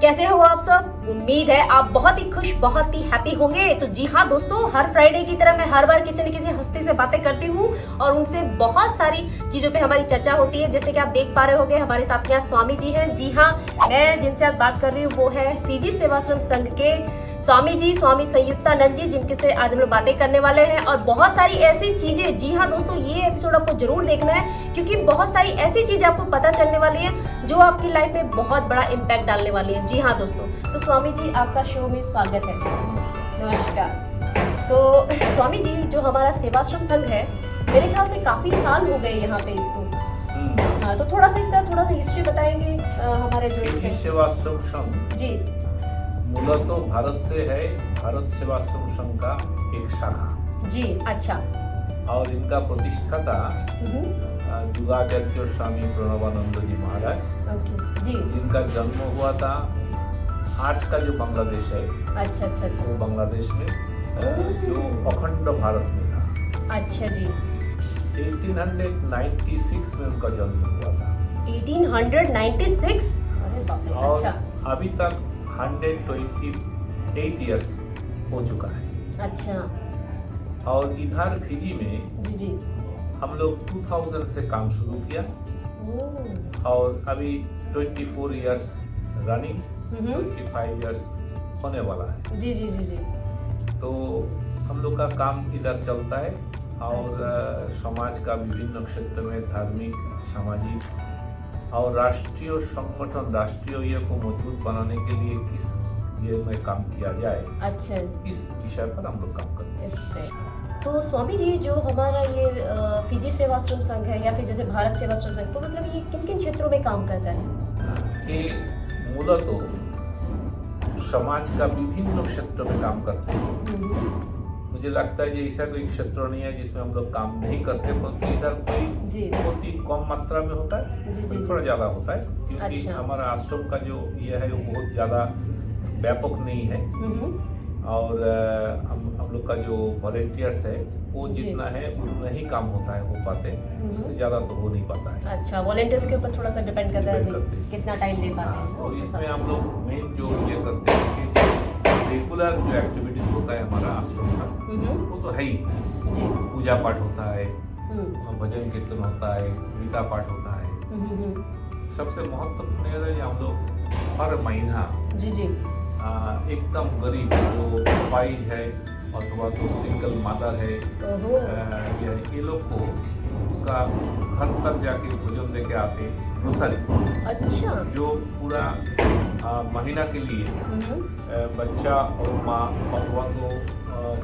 कैसे हो आप सब? उम्मीद है आप बहुत ही खुश, बहुत ही हैप्पी होंगे। तो जी हाँ दोस्तों, हर फ्राइडे की तरह मैं हर बार किसी न किसी हस्ती से बातें करती हूँ और उनसे बहुत सारी चीजों पे हमारी चर्चा होती है। जैसे कि आप देख पा रहे होंगे हमारे साथ यहाँ स्वामी जी हैं। जी हाँ, मैं जिनसे आज बात कर रही हूँ वो है फिजी सेवाश्रम संघ के स्वामी जी, स्वामी संयुक्तानंद जी, जिनके से आज हम लोग बातें करने वाले हैं और बहुत सारी ऐसी चीजें। जी हाँ दोस्तों, ये एपिसोड आपको जरूर देखना है क्योंकि बहुत सारी ऐसी चीजें आपको पता चलने वाली है जो आपकी लाइफ में बहुत बड़ा इम्पैक्ट डालने वाली है। जी हाँ दोस्तों, तो स्वामी जी आपका शो में स्वागत है। नमस्कार। तो स्वामी जी, जो हमारा सेवाश्रम संघ है, मेरे ख्याल से काफी साल हो गए यहाँ पे इसको। तो थोड़ा सा इसका थोड़ा सा हिस्ट्री बताएंगे हमारे जो सेवाश्रम संघ जी मूलतः तो भारत से है, भारत सेवाश्रम संघ का एक शाखा जी। अच्छा। और इनका प्रतिष्ठाता जुगाचार्य स्वामी प्रणवानंद जी महाराज, जी, जिनका जन्म हुआ था आज का जो बांग्लादेश है, अच्छा अच्छा अच्छा, वो बांग्लादेश में जो अखंड भारत में था। अच्छा जी। 1896 में उनका जन्म हुआ था। 1896? अरे बाप रे। और अच्छा अभी तक 128 इयर्स हो चुका है। अच्छा। और इधर फिजी में जी जी। हम लोग 2000 से काम शुरू किया और अभी 24 इयर्स रनिंग, 25 इयर्स होने वाला है। जी जी जी जी। तो हम लोग का काम इधर चलता है और समाज का विभिन्न क्षेत्र में धार्मिक, सामाजिक और राष्ट्रीय संगठन, राष्ट्रीय ये को मजबूत बनाने के लिए किस ये में काम किया जाए, अच्छा, इस विषय पर हम लोग काम करते हैं। इस पे तो स्वामी जी, जो हमारा ये फिजी सेवाश्रम संघ है या फिर जैसे भारत सेवाश्रम संघ, तो मतलब ये किन किन क्षेत्रों में काम करता है? ये मूलतः समाज का विभिन्न क्षेत्र में काम करते हैं। मुझे लगता है कि ऐसा कोई क्षेत्र नहीं है जिसमें हम लोग काम नहीं करते, परंतु इधर कोई बहुत ही कम मात्रा में होता है, थोड़ा ज़्यादा होता है क्योंकि अच्छा। हमारा आश्रम का जो ये है वो बहुत ज़्यादा व्यापक नहीं है। और हम लोग का जो वॉलेंटियर्स है वो जितना है उतना ही काम होता है, हो पाते, उससे ज़्यादा तो हो नहीं पाता है। अच्छा, वॉलेंटियर्स के ऊपर थोड़ा सा डिपेंड करता है जी, कितना टाइम दे पाते हैं। तो इसमें हम लोग मेन जो ये करते हैं कि रेगुलर जो एक्टिविटीज होता है हमारा आश्रम का, वो तो है ही। पूजा पाठ होता है, भजन कीर्तन होता है, गीता पाठ होता है। सबसे महत्वपूर्ण ये है कि हम लोग हर महीना जी जी एकदम गरीब जो पाइज है अथवा तो सिंगल मदर है, ये लोग को उसका घर तक जाके भोजन देके आते, ग्रोसरी। अच्छा। जो पूरा महीना के लिए बच्चा और माँ अथवा तो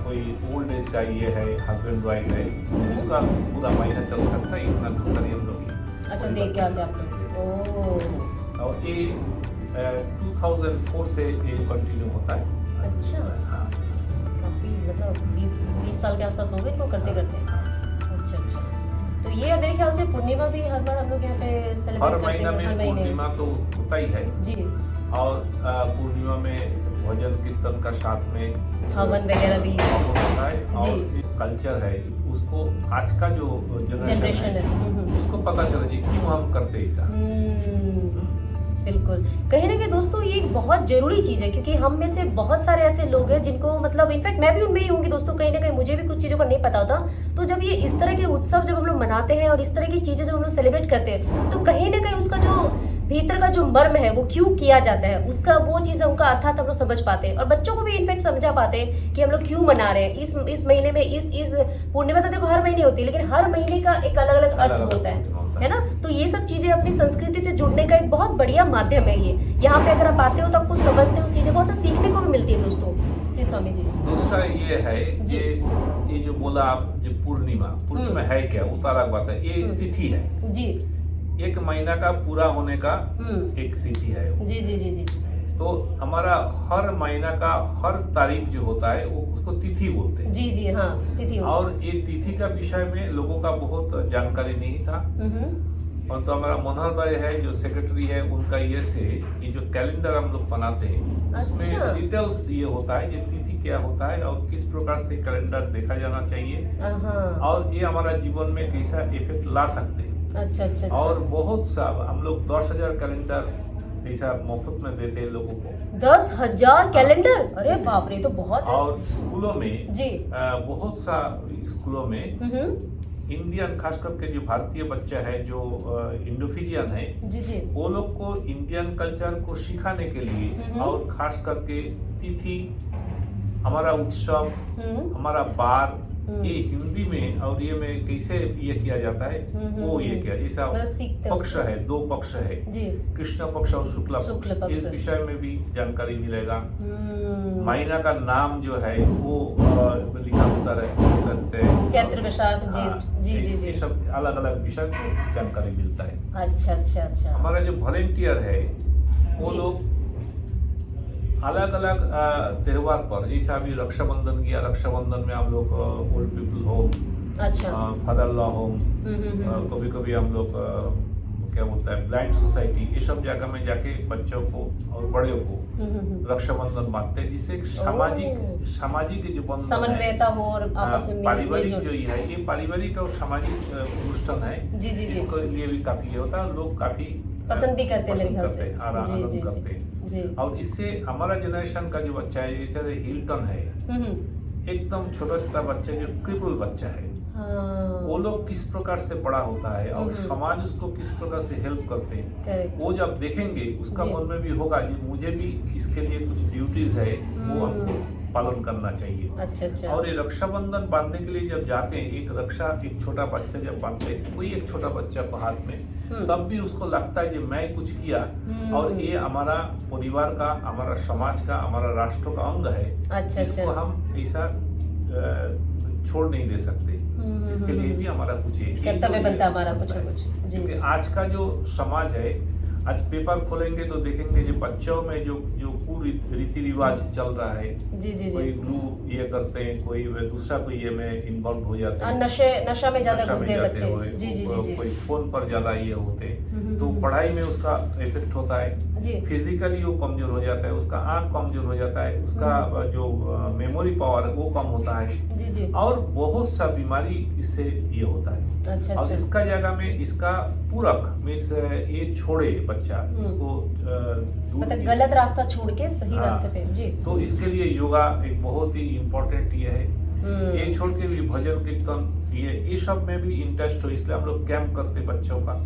कोई ओल्ड एज का ये है, हस्बैंड वाइफ है, उसका पूरा महीना चल सकता है, इतना ग्रोसरी हम लोग। अच्छा, देख के आते आप लोग। और ये 2004 से ये कंटिन्यू होता है। अच्छा। हाँ, काफी मतलब 20 साल के आसपास हो गए तो करते करते। अच्छा अच्छा। तो ये मेरे ख्याल से पूर्णिमा भी हर बार हम लोग यहाँ पे सेलिब्रेट हर करते हैं। महीना में पूर्णिमा तो होता ही है जी। और पूर्णिमा में भजन कीर्तन का साथ में हवन वगैरह भी होता है। और कल्चर है, उसको आज का जो जनरेशन है उसको पता चले जी क्यों हम करते ऐसा। बिल्कुल, कहीं ना कहीं दोस्तों ये एक बहुत जरूरी चीज़ है क्योंकि हम में से बहुत सारे ऐसे लोग हैं जिनको मतलब इनफैक्ट मैं भी उनमें ही होंगी दोस्तों, कहीं ना कहीं मुझे भी कुछ चीज़ों का नहीं पता होता। तो जब ये इस तरह के उत्सव जब हम लोग मनाते हैं और इस तरह की चीज़ें जब हम लोग सेलिब्रेट करते हैं, तो कहीं ना कहीं उसका जो भीतर का जो मर्म है वो क्यों किया जाता है, उसका वो चीज़ है, उनका अर्थात हम लोग समझ पाते हैं और बच्चों को भी इनफैक्ट समझा पाते हैं कि हम लोग क्यों मना रहे हैं इस महीने में। इस पूर्णिमा तो देखो हर महीने होती है, लेकिन हर महीने का एक अलग अलग अर्थ होता है ना। तो ये सब चीजें अपनी संस्कृति से जुड़ने का एक बहुत बढ़िया माध्यम है ये। यहाँ पे अगर आप आते हो तो आपको समझते हो चीजें, बहुत सा सीखने को भी मिलती है दोस्तों। जी स्वामी जी। दूसरा ये है ये जो बोला आप, जो पूर्णिमा है क्या, वो तो अलग बात है, ये तिथि है जी। एक महीना का पूरा होने का एक तिथि है वो। जी जी जी जी। तो हमारा हर महीना का हर तारीख जो होता है वो उसको तिथि बोलते हैं। जी जी हाँ, तिथि। और ये तिथि का विषय में लोगों का बहुत जानकारी नहीं था। और तो हमारा मनोहर भाई है जो सेक्रेटरी है, उनका ये जो कैलेंडर हम लोग बनाते हैं उसमें डिटेल्स ये होता है, ये तिथि क्या होता है और किस प्रकार से कैलेंडर देखा जाना चाहिए और ये हमारा जीवन में कैसा इफेक्ट ला सकते हैं। अच्छा। और बहुत सा हम लोग 10,000 कैलेंडर ऐसा मुफ्त में देते हैं लोगों को। 10,000 कैलेंडर, अरे बाप रे, तो बहुत है। और स्कूलों में जी बहुत सा स्कूलों में इंडियन, खास करके जो भारतीय बच्चा है जो इंडोफिजियन है, जी जी वो लोग को इंडियन कल्चर को सिखाने के लिए और खास करके तिथि, हमारा उत्सव, हमारा बार, ये हिंदी में और ये में कैसे ये किया जाता है वो ये किया, जैसा पक्ष है, 2 पक्ष है जी, कृष्ण पक्ष और शुक्ल पक्ष, इस विषय में भी जानकारी मिलेगा। महीना का नाम जो है वो लिखा होता रहते हैं, चैत्र, वैशाख, ज्येष्ठ, जी जी जी, सब अलग अलग विषय में जानकारी मिलता है। अच्छा अच्छा अच्छा। हमारा जो वॉलेंटियर है वो लोग अलग अलग त्योहार पर, जैसे अभी रक्षाबंधन किया, रक्षाबंधन में हम लोग ओल्ड पीपल होम, अच्छा, फादर लॉ होम, कभी कभी हम लोग क्या बोलता है ब्लाइंड सोसाइटी, ये सब जगह में जाके बच्चों को और बड़े को रक्षाबंधन बांटते हैं, जिससे एक सामाजिक जो बंधन समन्वयता हो और आपस में पारिवारिक जो ये पारिवारिक और सामाजिक अनुष्ठान है, जी जी जी, इसके लिए भी काफी ये होता है, लोग काफी पसंद भी करते हैं, आनंद करते हैं। और इससे हमारा जनरेशन का जो बच्चा है, जैसे हिल्टन है, एकदम छोटा छोटा बच्चा जो क्रिपल बच्चा है, वो लोग किस प्रकार से बड़ा होता है और समाज उसको किस प्रकार से हेल्प करते हैं, वो जब देखेंगे उसका मन में भी होगा कि मुझे भी इसके लिए कुछ ड्यूटीज है वो हमको पालन करना चाहिए। अच्छा अच्छा। और ये रक्षाबंधन बांधने के लिए जब जाते हैं, एक छोटा बच्चा जब बांधते हैं, कोई एक छोटा बच्चा को हाथ में, तब भी उसको लगता है कि मैं कुछ किया और ये हमारा परिवार का, हमारा समाज का, हमारा राष्ट्र का अंग है। अच्छा, इसको हम ऐसा छोड़ नहीं दे सकते, इसके लिए भी हमारा कुछ कर्तव्य बनता है हमारा कुछ। क्योंकि आज का जो समाज है, आज पेपर खोलेंगे तो देखेंगे जो बच्चों में जो पूरी रीति रिवाज चल रहा है, जी जी कोई ग्लू ये करते हैं, कोई दूसरा कोई ये में इन्वॉल्व हो जाते हैं, नशा में ज्यादा घुसते बच्चे, जी जी जी, कोई फोन पर ज्यादा ये होते हैं, तो पढ़ाई में उसका इफेक्ट होता है, फिजिकली वो कमजोर हो जाता है, उसका आंख कमजोर हो जाता है, उसका जो मेमोरी पावर है वो कम होता है, जी जी, और बहुत सा बीमारी इससे ये होता है। अच्छा, और इसका जगह में इसका पूरक मीन्स ये छोड़े बच्चा, इसको मतलब गलत रास्ता छोड़ के सही रास्ते पे, जी, तो इसके लिए योगा एक बहुत ही इम्पोर्टेंट ये है। ये छोड़ के भी भजन कीर्तन ये सब में भी इंटरेस्ट हो, इसलिए हम लोग कैंप करते बच्चों का,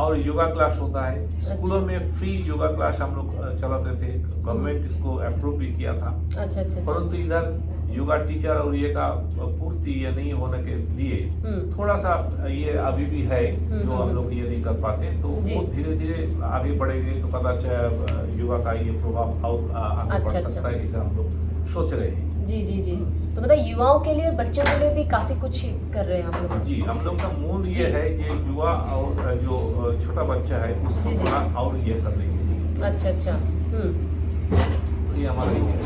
और योगा क्लास होता है स्कूलों में, फ्री योगा क्लास हम लोग चलाते थे, गवर्नमेंट इसको अप्रूव भी किया था। अच्छा अच्छा। परंतु इधर योगा टीचर और ये का पूर्ति ये नहीं होने के लिए थोड़ा सा ये अभी भी है जो हम लोग ये नहीं कर पाते, तो वो धीरे धीरे आगे बढ़ेंगे तो पता चला योगा का ये प्रभाव और आगे बढ़ सकता है, इसे हम लोग सोच रहे हैं। जी जी जी, तो मतलब युवाओं के लिए, बच्चों के लिए भी काफी कुछ कर रहे हैं हम लोग। जी, हम लोग का मूल ये है कि युवा और जो छोटा बच्चा है उसको थोड़ा और ये करने के लिए। अच्छा अच्छा, ये हमारा ही है।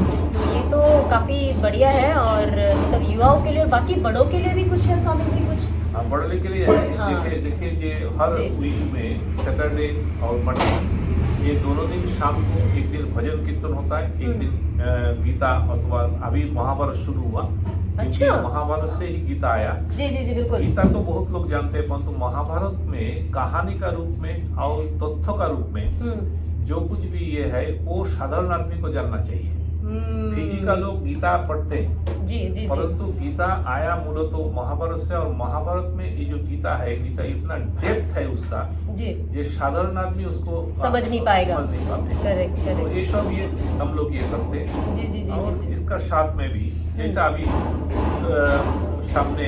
ये तो काफी बढ़िया है, और मतलब युवाओं के लिए और बाकी बड़ों के लिए भी कुछ है स्वामी जी कुछ? हाँ, बड़े के लिए है। देखिए ये हर वीक में सैटरडे और मंडे ये दोनों दिन शाम को एक दिन भजन कीर्तन होता है, एक दिन गीता, अथवा अभी महाभारत शुरू हुआ। अच्छा, महाभारत से ही गीता आया। जी जी जी बिल्कुल। गीता तो बहुत लोग जानते हैं, परंतु महाभारत में कहानी का रूप में और तथ्य का रूप में जो कुछ भी ये है वो साधारण आदमी को जानना चाहिए। फिजी का लोग गीता पढ़ते हैं, जी जी, परंतु गीता आया मूलतः महाभारत से, और महाभारत में ये जो गीता है, गीता इतना डेप्थ है उसका, जी, ये साधारण आदमी उसको समझ नहीं पाएगा। करेक्ट। तो ये सब ये हम लोग ये करते हैं, जी जी जी, और इसका साथ में भी जैसा अभी सामने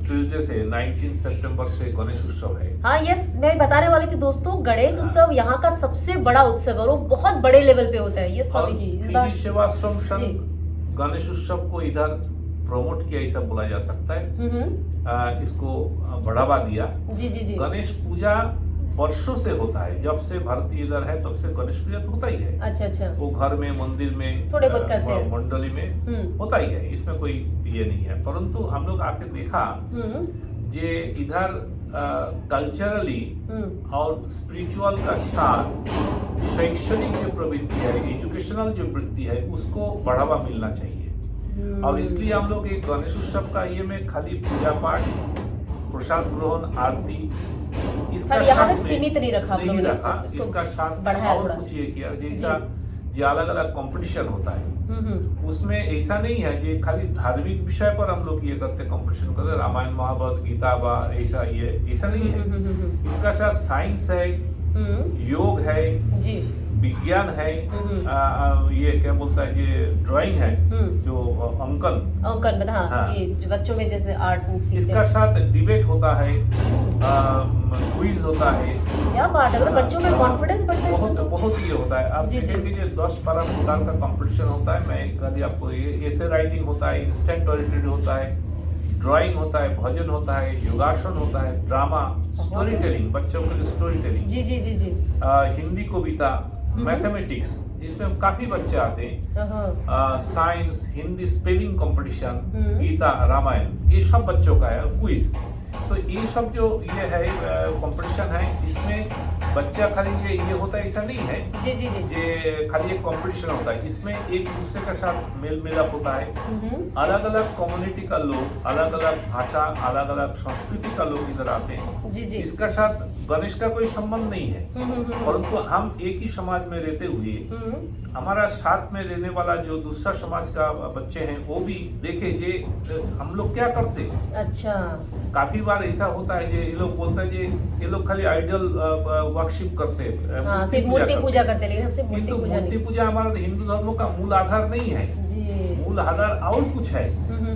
ट्यूसडे से 19 सितंबर से गणेश उत्सव है। हाँ यस, मैं बताने वाली थी दोस्तों, गणेश उत्सव यहाँ का सबसे बड़ा उत्सव है और वो बहुत बड़े लेवल पे होता है। ये स्वामी जी इस बार सेवाश्रम संघ गणेश उत्सव को इधर प्रमोट किया, ऐसा बोला जा सकता है, इसको बढ़ावा दिया। जी जी जी, गणेश पूजा वर्षों से होता है, जब से भारतीय इधर है तब से गणेश पूजा तो होता ही है। अच्छा अच्छा, वो घर में, मंदिर में, थोड़े बहुत करते हैं, मंडली में होता ही है, इसमें कोई ये नहीं है। परंतु हम लोग आके देखा जे इधर कल्चरली और स्पिरिचुअल का साथ शैक्षणिक जो प्रवृत्ति है, एजुकेशनल जो वृत्ति है, उसको बढ़ावा मिलना चाहिए। और इसलिए हम लोग एक गणेश उत्सव का ये में खाली पूजा पाठ प्रसाद ग्रहण, आरती, इसका खाली यहाँ साथ तक में सीमित नहीं रखा आप नहीं लोगों ने रखा। इसको इसका साथ में बढ़ाया और थोड़ा। कुछ ये किया, जैसा जो अलग अलग कंपटीशन होता है उसमें ऐसा नहीं है कि खाली धार्मिक विषय पर हम लोग ये करते, कंपटीशन करते, रामायण महाभारत गीता बा ऐसा, ये ऐसा नहीं है। इसका साथ साइंस है, योग है जी, विज्ञान है, ये क्या बोलता है, ये ड्राइंग है, जो अंकन बता, हाँ, हाँ। ये जो बच्चों में जैसे आर्ट सीखते इसका हैं। साथ डिबेट होता है, क्विज होता है। क्या बात है, मतलब बच्चों में कॉन्फिडेंस बढ़ता है इससे बहुत तो। बहुत ये होता है। आप जी, जी। देखेंगे कि 10-12 प्रकार का कंपटीशन होता है। मैं खाली आपको ये ऐसे राइटिंग होता है, इंस्टेंट ओरिएंटेड होता है, ड्राइंग होता है, भजन होता है, योगासन होता है, ड्रामा, स्टोरी टेलिंग, बच्चों के लिए स्टोरी टेलिंग, जी जी जी जी। हिंदी कविता, मैथमेटिक्स, इसमें काफी बच्चे आते हैं। Science, Hindi spelling competition, Gita, Ramayana, ये सब बच्चों का है। क्विज, तो ये सब जो ये है कंपटीशन है, इसमें बच्चा खाली ये होता है ऐसा नहीं है। जी जी जी। ये खाली एक कंपटीशन होता है, इसमें एक दूसरे के साथ मेल मिलाप होता है। अलग अलग कम्युनिटी का लोग, अलग अलग भाषा, अलग अलग संस्कृति का लोग इधर आते हैं। जी जी। इसका साथ गणेश का कोई संबंध नहीं है, परंतु हम एक ही समाज में रहते हुए हमारा साथ में रहने वाला जो दूसरा समाज का बच्चे हैं वो भी देखे ये हम लोग क्या करते हैं। अच्छा, काफी बार ऐसा होता है ये लोग बोलते हैं ये लोग खाली आइडल वर्शिप करते हैं, हाँ, सिर्फ मूर्ति पूजा करते हैं, लेकिन हम सिर्फ मूर्ति किंतु पूजा मूर्ति नहीं। पूजा हमारा हिंदू धर्म का मूल आधार नहीं है। जी। मूल आधार और कुछ है,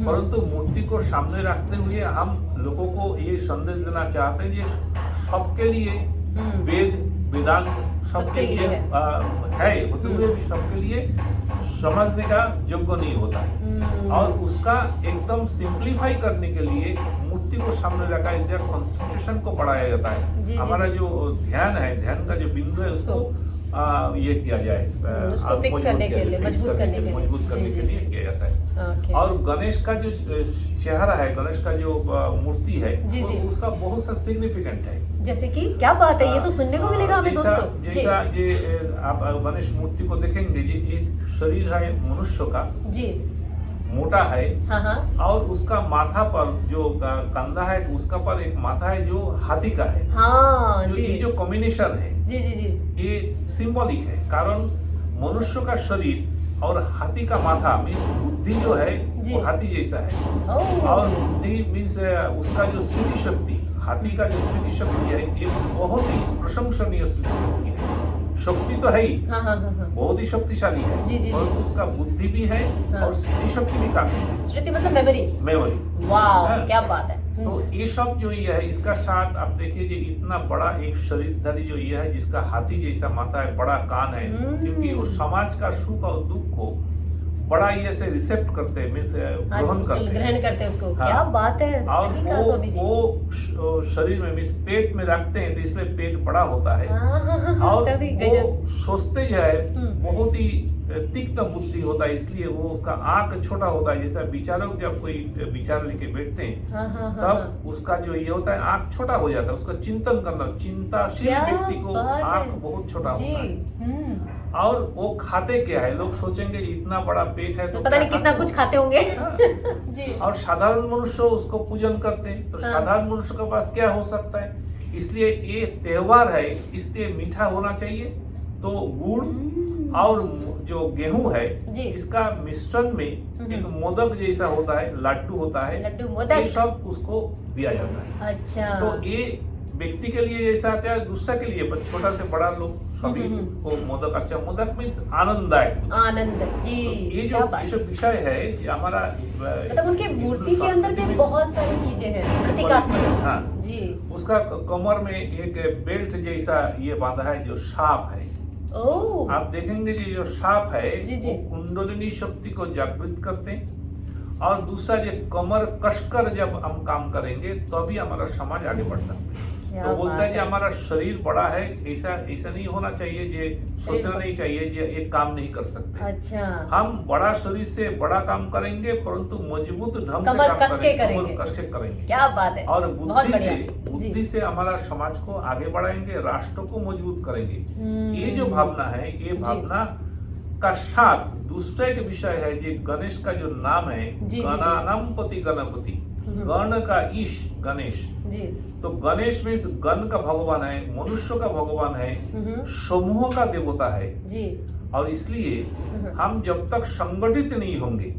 परंतु मूर्ति को सामने रखते हुए हम लोगों को ये संदेश देना चाहते हैं ये सबके लिए वेद वेदांत सबके लिए है, होते हुए भी सबके लिए समझने का योग्य नहीं होता है। और उसका एकदम सिंप्लीफाई करने के लिए मूर्ति को सामने रखा, इंडिया कॉन्स्टिट्यूशन को बढ़ाया जाता है। हमारा जो ध्यान है, ध्यान का जो बिंदु है उसको ये किया जाए, उसको फिक्स करने के लिए, मजबूत करने के लिए किया जाता है। और गणेश का जो चेहरा है, गणेश का जो मूर्ति है, उसका बहुत सा सिग्निफिकेंट है। जैसे कि क्या बात है, ये तो सुनने को मिलेगा हमें दोस्तों। जैसा ये आप गणेश मूर्ति को देखेंगे, ये एक शरीर है मनुष्य का, जी, मोटा है, हाँ, और उसका माथा पर जो कंधा है, उसका पर एक माथा है जो हाथी का है। हाँ, जो ये जो कॉम्बिनेशन है, जी जी जी, ये सिंबॉलिक है। कारण मनुष्य का शरीर और हाथी का माथा मीन्स बुद्धि जो है वो हाथी जैसा है, और बुद्धि मीन्स उसका जो स्मृति शक्ति, हाथी का जो स्मृति शक्ति है ये बहुत ही प्रशंसनीय स्मृति शक्ति है। शक्ति तो है ही, बहुत ही शक्तिशाली है, और उसका बुद्धि भी है और स्मृति शक्ति भी काफी है। स्मृति मतलब मेमोरी। वाह, क्या बात है। तो ये सब जो ये है, इसका साथ आप देखिए जो इतना बड़ा एक शरीरधारी जो ये है, जिसका हाथी जैसा माथा है, बड़ा कान है, क्योंकि वो समाज का सुख और दुख को बड़ा ये से रिसेप्ट करते हैं, मीन्स ग्रहण करते हैं उसको। हाँ, क्या बात है। और वो शरीर में मीन्स पेट में रखते हैं, तो इसलिए पेट बड़ा होता है। और वो सोचते जो है बहुत ही तीक्ष्ण बुद्धि होता है, इसलिए वो उसका आंख छोटा होता है। जैसा विचारक जब कोई विचार लेके बैठते हैं तब उसका जो ये होता है आंख छोटा हो जाता है, उसका चिंतन करना, चिंताशील व्यक्ति को आंख बहुत छोटा होता है। और वो खाते क्या है, लोग सोचेंगे इतना बड़ा पेट है तो पता नहीं कितना कुछ खाते होंगे। जी। और साधारण मनुष्य उसको पूजन करते हैं, तो साधारण मनुष्य के पास क्या हो सकता है। इसलिए ये त्योहार है, इसलिए मीठा होना चाहिए। तो गुड़ और जो गेहूं है, इसका मिश्रण में एक मोदक जैसा होता है, लड्डू होता है, ये सब उसको दिया जाता है। अच्छा। तो ये व्यक्ति के लिए जैसा आता है, दूसरा के लिए छोटा से बड़ा लोग सभी को मोदक। अच्छा, मोदक मीन्स आनंददायक, आनंद। जी। तो ये जो विषय है ये हमारा मतलब उनके मूर्ति के अंदर भी बहुत सारी चीजें हैं प्रतीकात्मक। हाँ जी। उसका कमर में एक बेल्ट जैसा ये बांधा है जो सांप है। आप देखेंगे जो सांप है वो कुंडलिनी शक्ति को जागृत करते हैं। और दूसरा जो कमर कसकर जब हम काम करेंगे तभी हमारा समाज आगे बढ़ सकते हैं। तो बोलता है कि हमारा शरीर बड़ा है, ऐसा नहीं होना चाहिए, ये सोचना नहीं चाहिए ये एक काम नहीं कर सकते। अच्छा। हम बड़ा शरीर से बड़ा काम करेंगे, परंतु मजबूत ढंग से काम करेंगे, कस के करेंगे। क्या बात है। और बुद्धि से हमारा समाज को आगे बढ़ाएंगे, राष्ट्र को मजबूत करेंगे। ये जो भावना है, ये भावना का साथ दूसरे के विषय है, जो गणेश का जो नाम है, गणानाम पति गणपति, गण का ईश गणेश, जी तो गणेश में गण का भगवान है, मनुष्य का भगवान है, समूह का देवता है जी। और इसलिए हम जब तक संगठित नहीं होंगे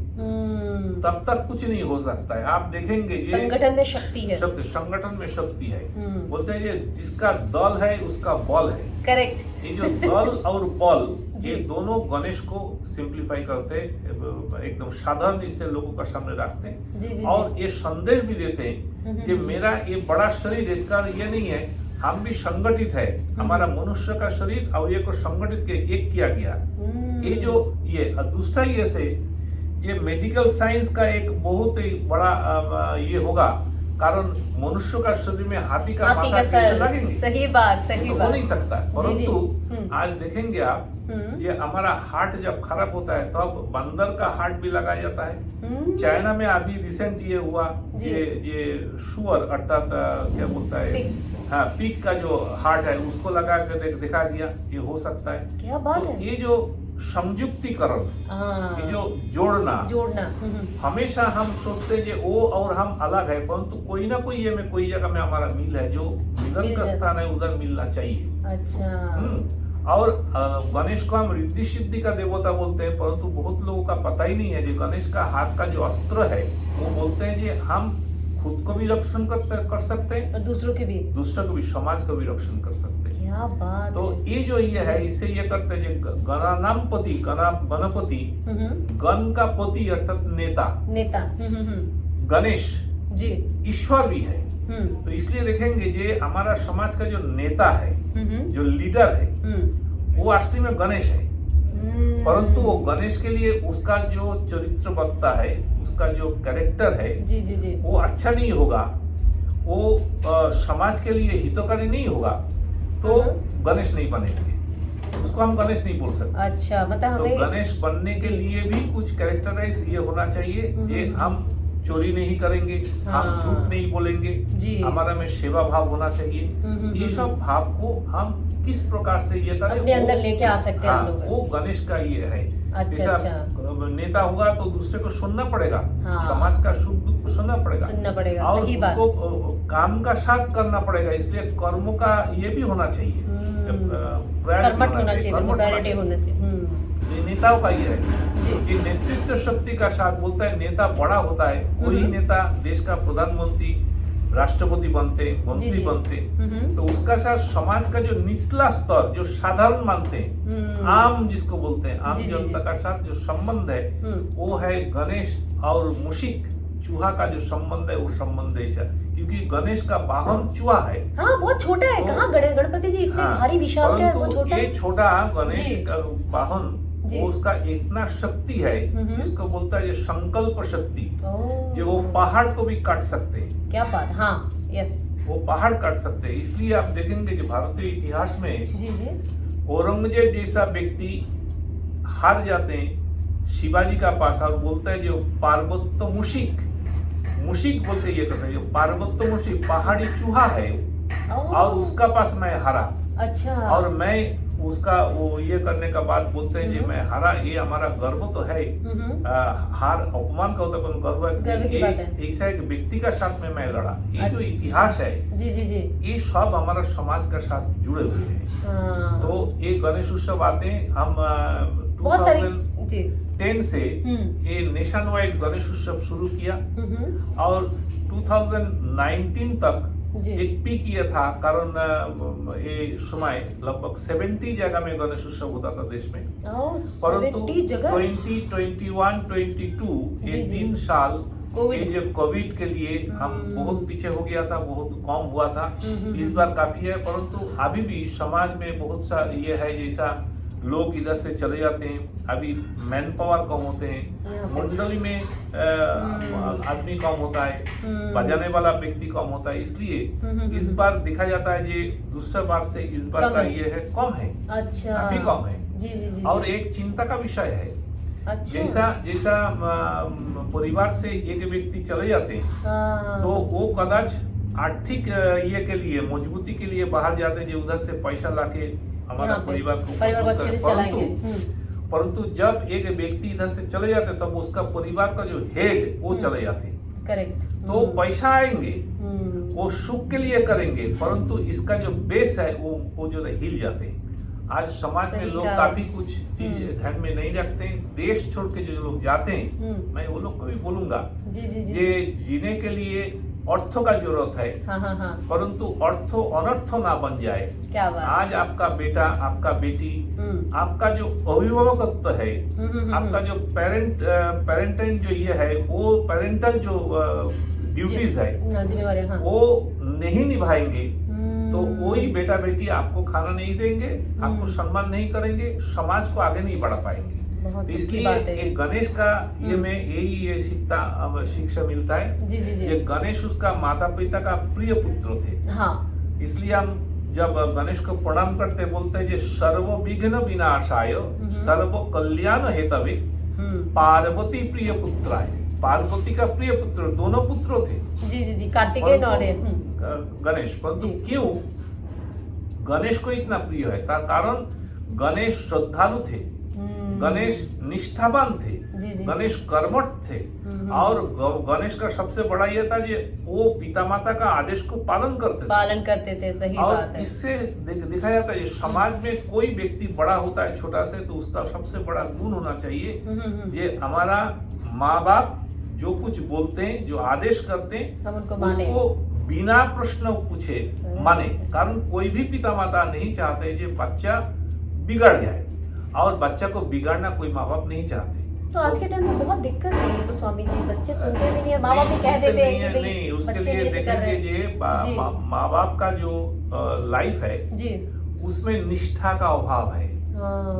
तब तक कुछ नहीं हो सकता है। आप देखेंगे ये संगठन में शक्ति है, संगठन में शक्ति है। बोलते हैं ये जिसका दल है उसका बल है। करेक्ट। ये जो दल और बल ये दोनों गणेश को सिंप्लीफाई करते हैं, एकदम साधारण इससे लोगों का सामने रखते हैं। जी, जी, और ये संदेश भी देते हैं कि मेरा ये बड़ा शरीर, इसका ये नहीं है, हम भी संगठित है। हमारा मनुष्य का शरीर और ये को संगठित के एक किया गया। ये जो ये दूसरा ये से ये मेडिकल साइंस का एक बहुत ही बड़ा ये होगा, कारण मनुष्य का शरीर में हाथी का माथा कैसे लगेंगे? सही बात, सही तो बात। हो नहीं सकता। परंतु आज देखेंगे आप ये हमारा हार्ट जब खराब होता है तब बंदर का हार्ट भी लगाया जाता है। चाइना में अभी रिसेंट ये हुआ ये शुअर अर्थात क्या बोलता है, हाँ पिग का जो हार्ट है उसको लगा के देखा गया, ये हो सकता है। क्या बात तो है। ये जो संयुक्तिकरण, ये जो जोड़ना हमेशा हम सोचते हैं वो और हम अलग है, परंतु कोई ना कोई ये में कोई जगह में हमारा मिल है, जो मिलन का स्थान है उधर मिलना चाहिए। अच्छा। और गणेश को हम रिद्धि सिद्धि का देवता बोलते हैं, परंतु बहुत लोगों का पता ही नहीं है कि गणेश का हाथ का जो अस्त्र है वो बोलते हैं कि हम खुद को भी रक्षण कर सकते हैं और दूसरों को भी समाज को भी रक्षण कर सकते हैं। क्या बात तो है। ये जो ये है इससे ये करते हैं गणानामपति गणपति, गण का पति अर्थात नेता गणेश जी ईश्वर भी है। तो इसलिए देखेंगे जे हमारा समाज का जो नेता है, जो लीडर है, वो असली में गणेश है। परंतु वो गणेश के लिए उसका जो चरित्र बनता है, उसका जो कैरेक्टर है जी जी जी वो अच्छा नहीं होगा, वो समाज के लिए हितकारी नहीं होगा, तो गणेश नहीं बनेंगे, उसको हम गणेश नहीं बोल सकते। अच्छा, मतलब तो गणेश बनने के लिए भी कुछ कैरेक्टराइज ये होना चाहिए कि हम चोरी नहीं करेंगे, हम झूठ नहीं बोलेंगे, हमारा में सेवा भाव होना चाहिए। ये सब भाव को हम किस प्रकार से ये करें अपने अंदर लेके आ सकते हैं हम लोग। वो गणेश का ये है। अच्छा। नेता होगा तो दूसरे को सुनना पड़ेगा, समाज का सुख दुख सुनना पड़ेगा और सही बात। उसको काम का साथ करना पड़ेगा, इसलिए कर्मों का ये भी होना चाहिए, कर्मठ होना चाहिए। नेताओं का ये है कि नेतृत्व शक्ति का साथ बोलता है। नेता बड़ा होता है, वही नेता देश का प्रधानमंत्री, राष्ट्रपति बनते, मंत्री बनते, तो उसका साथ समाज का जो निचला स्तर, जो साधारण मानते हैं, आम जिसको बोलते हैं, आम जनता का साथ जो संबंध है वो है गणेश और मूषिक चूहा का जो संबंध है वो संबंध ऐसा, क्योंकि गणेश का वाहन चूहा है। हाँ, बहुत छोटा है। कहाँ गणपति जी इतने भारी विशाल है, वो छोटा। ये छोटा गणेश का वाहन वो उसका इतना शक्ति है जिसको बोलता है ये संकल्प शक्ति, जो वो पहाड़ को भी काट सकते हैं। क्या बात। हाँ, यस, वो पहाड़ काट सकते हैं। इसलिए आप देखेंगे जो भारतीय इतिहास में जी जी औरंगजेब जैसा व्यक्ति हार जाते हैं शिवाजी का पास और बोलता है जो पार्वत्य मूषिक बोलते ये कहते हैं, जो पार्वत्य मूषिक पहाड़ी चूहा है और उसका पास मैं हारा। अच्छा। और मैं उसका वो ये करने का बाद बोलते हैं जी मैं हारा, ये हमारा गर्व तो है, हार अपमान का होता है, गर्व ऐसा एक व्यक्ति का साथ में मैं लड़ा। ये जो इतिहास है जी जी जी ये सब हमारा समाज का साथ जुड़े हुए हैं। तो ये गणेश उत्सव आते हैं, हम 2010 से ये नेशन वाइड गणेश उत्सव शुरू किया और 2019 तक एक पीक ये था, कारण ये समय लगभग 70 जगह में गणेश उत्सव होता था देश में। परंतु 2021-22 ये 3 साल ये जो कोविड के लिए हम बहुत पीछे हो गया था, बहुत कम हुआ था। इस बार काफी है, परंतु अभी भी समाज में बहुत सा ये है, जैसा लोग इधर से चले जाते हैं, अभी मैन पावर कम होते हैं, मंडली में आदमी कम होता है, बजाने वाला व्यक्ति कम होता है, इसलिए इस बार देखा जाता है ये दूसरे बार से इस बार का ये है कम है। अच्छा, काफी कम है। जी जी जी। और एक चिंता का विषय है। अच्छा। जैसा परिवार से एक व्यक्ति चले जाते हैं तो वो कदाच आर्थिक ये के लिए मजबूती के लिए बाहर जाते हैं, जो उधर से पैसा लाके हमारा परिवार को अच्छे से चलाएंगे। परंतु जब एक व्यक्ति इधर से चले जाते तब उसका परिवार का जो हेड वो चले जाते, करेक्ट। तो पैसा आएंगे, वो सुख के लिए करेंगे, परंतु इसका जो बेस है वो जो हिल जाते हैं। आज समाज में लोग काफी कुछ चीज ध्यान में नहीं रखते हैं, देश छोड़ के जो लोग जाते हैं, मैं वो लोग को भी बोलूंगा ये जीने के लिए अर्थों का जरूरत है, परंतु अर्थो अनर्थो ना बन जाए। क्या बात। आज आपका बेटा, आपका बेटी, आपका जो अभिभावकत्व है, आपका जो पेरेंटल जो ये है, वो पेरेंटल जो ड्यूटीज है वो नहीं निभाएंगे तो वही बेटा बेटी आपको खाना नहीं देंगे, आपको सम्मान नहीं करेंगे, समाज को आगे नहीं बढ़ा पाएंगे। तो इसलिए एक गणेश का ये में यही शिक्षा मिलता है। ये गणेश उसका माता पिता का प्रिय पुत्र थे। इसलिए हम जब गणेश को प्रणाम करते बोलते हैं, सर्व विघ्न विनाशाय सर्व कल्याण हेतवे पार्वती प्रिय पुत्राय। पार्वती का प्रिय पुत्र, दोनों पुत्र थे कार्तिकेय और गणेश। परंतु क्यों गणेश को इतना प्रिय है? कारण गणेश श्रद्धालु थे, गणेश निष्ठावान थे, गणेश कर्मठ थे, और गणेश का सबसे बड़ा ये था कि वो पिता माता का आदेश को पालन करते थे। सही और बात है। इससे दिखाया जाता है समाज में कोई व्यक्ति बड़ा होता है छोटा से, तो उसका सबसे बड़ा गुण होना चाहिए ये हमारा माँ बाप जो कुछ बोलते हैं, जो आदेश करते हैं, उसको बिना प्रश्न पूछे माने। कारण कोई भी पिता माता नहीं चाहते कि बच्चा बिगड़ जाए, और बच्चा को बिगाड़ना कोई माँ बाप नहीं चाहते। तो आज के टाइम में बहुत दिक्कत है तो स्वामी जी, बच्चे सुनते भी नहीं है, माँ बाप भी कह देते हैं कि नहीं। उसके लिए देखेंगे ये माँ बाप का जो लाइफ है उसमें निष्ठा का अभाव है।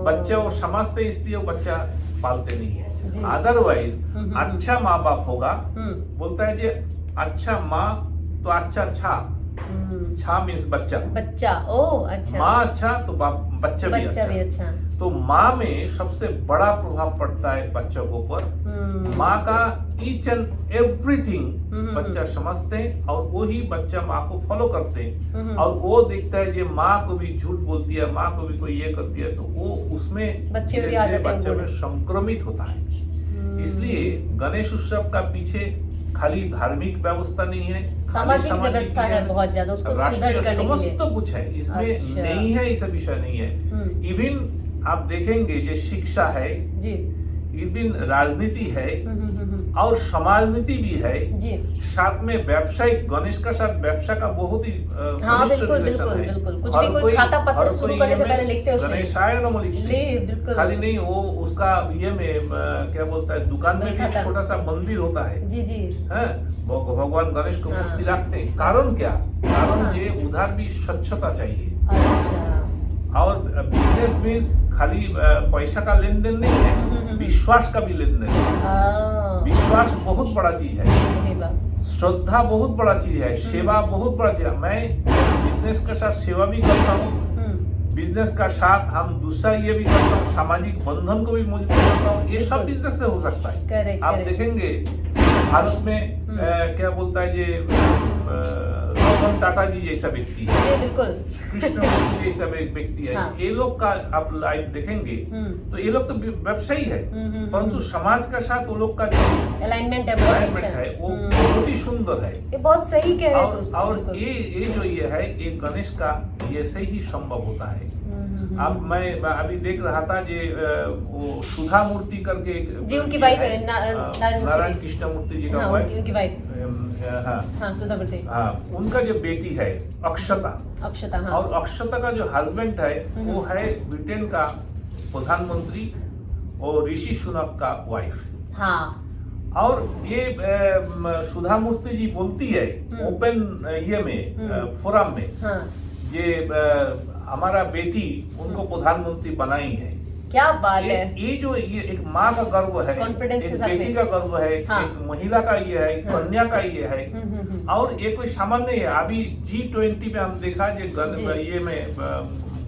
बच्चा वो समझते इसलिए वो बच्चा पालते नहीं है। अदरवाइज अच्छा माँ बाप होगा, बोलता है जी अच्छा माँ तो अच्छा छा मीन्स बच्चा। ओह अच्छा। माँ अच्छा तो बच्चा भी अच्छा। तो माँ में सबसे बड़ा प्रभाव पड़ता है बच्चों के ऊपर। माँ का ईच एंड एवरीथिंग बच्चा समझते हैं, और वो ही बच्चा माँ को फॉलो करते हैं। और वो देखता है कि माँ को भी झूठ बोलती है, माँ को भी कोई ये करती है, तो वो उसमें बच्चे में संक्रमित होता है। इसलिए गणेश उत्सव का पीछे खाली धार्मिक व्यवस्था नहीं है, सामाजिक व्यवस्था है बहुत ज्यादा, उसको सुदृढ़ करने के लिए समस्त कुछ है इसमें। अच्छा। नहीं है ऐसा विषय नहीं है। इवन आप देखेंगे ये शिक्षा है जी, इवन राजनीति है और समाज नीति भी है जी, साथ में व्यवसायिक गणेश का साथ व्यवसाय का बहुत ही बिल्कुल कुछ भी कोई खाता पत्र शुरू करने से पहले लिखते हैं गणेशाय नमः लिखते, खाली नहीं वो उसका ये में क्या बोलता है, दुकान में भी छोटा सा मंदिर होता है जी है, भगवान गणेश को मूर्ति रखते हैं। कारण क्या? कारण ये उधर भी स्वच्छता चाहिए। और बिजनेस मीन्स खाली पैसा का लेन देन नहीं है, विश्वास का भी लेन देन है। विश्वास बहुत बड़ा चीज है, श्रद्धा बहुत बड़ा चीज है, सेवा बहुत बड़ा चीज है। मैं बिजनेस के साथ सेवा भी करता हूँ, बिजनेस का साथ हम दूसरा ये भी करता हूँ, सामाजिक बंधन को भी मजबूत करता हूँ। ये सब बिजनेस से हो सकता है। आप देखेंगे भारत में क्या बोलता है ये रतन टाटा जी जैसा व्यक्ति है, बिल्कुल कृष्णमूर्ति जैसा व्यक्ति है। हाँ। ये लोग का आप लाइफ देखेंगे तो ये लोग तो व्यवसायी है, परंतु समाज के साथ वो लोग का जो अलाइनमेंट है वो बहुत ही सुंदर है। ये बहुत सही कह रहे हैं दोस्तों। और ये जो ये है ये गणेश का ये से ही संभव होता है। अब मैं अभी देख रहा था जे वो सुधा मूर्ति करके जी, उनकी वाइफ है नारायण कृष्ण मूर्ति जी का वाइफ, उनकी वाइफ सुधा मूर्ति। उनका जो बेटी है अक्षता, और अक्षता का जो हस्बैंड है वो है ब्रिटेन का प्रधानमंत्री और ऋषि सुनक का वाइफ। और ये सुधा मूर्ति जी बोलती है ओपन ये में फोरम में ये हमारा बेटी उनको प्रधानमंत्री बनाई है। क्या बात है। ये जो ये एक माँ का गर्व है, एक बेटी का गर्व है, एक महिला का ये है, कन्या का ये है। और ये कोई सामान्य नहीं है। अभी G20 में हम देखा ये में